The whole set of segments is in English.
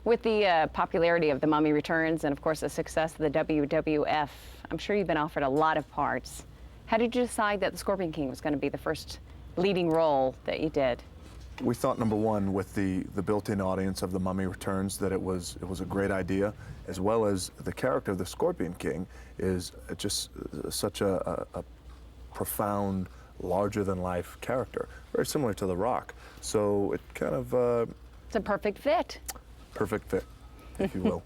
With the popularity of The Mummy Returns and, of course, the success of the WWF, I'm sure you've been offered a lot of parts. How did you decide that The Scorpion King was going to be the first leading role that you did? We thought, number one, with the built-in audience of The Mummy Returns, that it was a great idea, as well as the character of the Scorpion King is just such a profound, larger-than-life character, very similar to The Rock. So it kind of... It's a perfect fit. Perfect fit, if you will.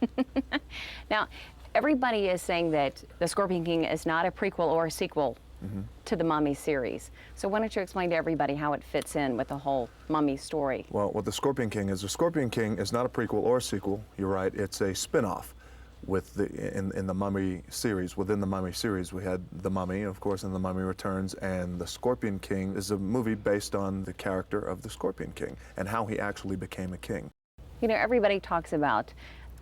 Now, everybody is saying that The Scorpion King is not a prequel or a sequel to the Mummy series. So why don't you explain to everybody how it fits in with the whole Mummy story? Well, what The Scorpion King is not a prequel or a sequel. You're right. It's a spin-off with in the Mummy series. Within the Mummy series, we had The Mummy, of course, and The Mummy Returns, and The Scorpion King is a movie based on the character of the Scorpion King and how he actually became a king. You know, everybody talks about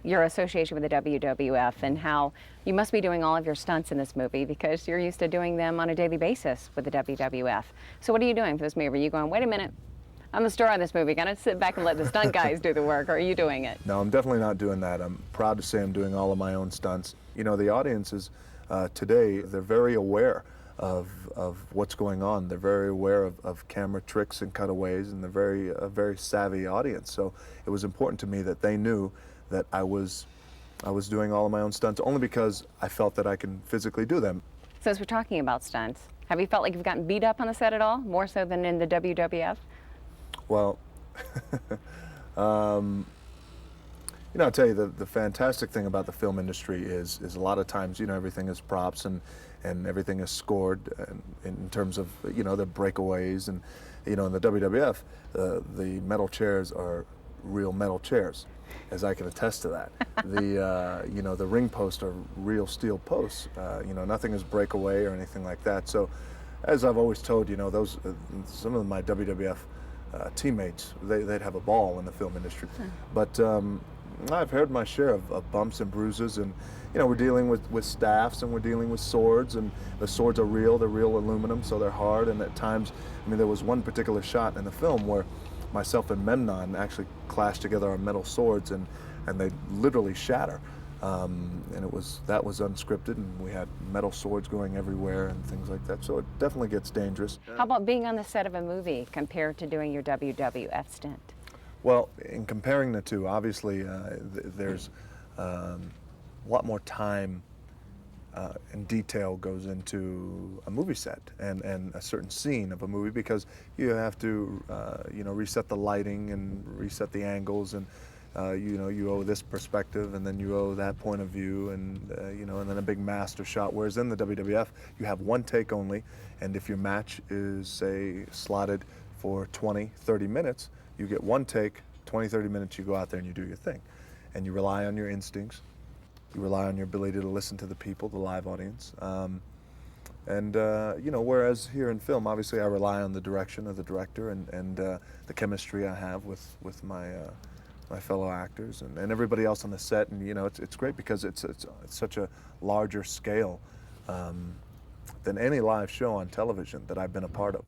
your association with the WWF and how you must be doing all of your stunts in this movie because you're used to doing them on a daily basis with the WWF. So what are you doing for this movie? Are you going, wait a minute, I'm the star of this movie, gonna sit back and let the stunt guys do the work, or are you doing it? No, I'm definitely not doing that. I'm proud to say I'm doing all of my own stunts. You know, the audiences today, they're very aware of what's going on. They're very aware of camera tricks and cutaways, and they're a very savvy audience. So it was important to me that they knew that I was doing all of my own stunts, only because I felt that I can physically do them. Since we're talking about stunts, have you felt like you've gotten beat up on the set at all, more so than in the WWF? Well, you know, I'll tell you, the fantastic thing about the film industry is a lot of times, you know, everything is props and everything is scored in terms of, you know, the breakaways. And, you know, in the WWF, the metal chairs are real metal chairs, as I can attest to that. You know, the ring posts are real steel posts. You know, nothing is breakaway or anything like that. So, as I've always told, you know, some of my WWF teammates, they'd have a ball in the film industry. But I've heard my share of bumps and bruises, and you know, we're dealing with staffs and we're dealing with swords, and the swords are real, they're real aluminum, so they're hard, and at times, I mean, there was one particular shot in the film where myself and Memnon actually clashed together our metal swords, and they literally shatter. And that was unscripted, and we had metal swords going everywhere and things like that. So it definitely gets dangerous. How about being on the set of a movie compared to doing your WWF stint? Well, in comparing the two, obviously there's a lot more time and detail goes into a movie set and a certain scene of a movie, because you have to you know, reset the lighting and reset the angles, and you know, you owe this perspective and then you owe that point of view, and you know, and then a big master shot. Whereas in the WWF, you have one take only, and if your match is, say, slotted for 20, 30 minutes, you get one take, 20, 30 minutes, you go out there and you do your thing. And you rely on your instincts. You rely on your ability to listen to the people, the live audience. You know, whereas here in film, obviously I rely on the direction of the director and the chemistry I have with my my fellow actors and everybody else on the set. And you know, it's great because it's such a larger scale than any live show on television that I've been a part of.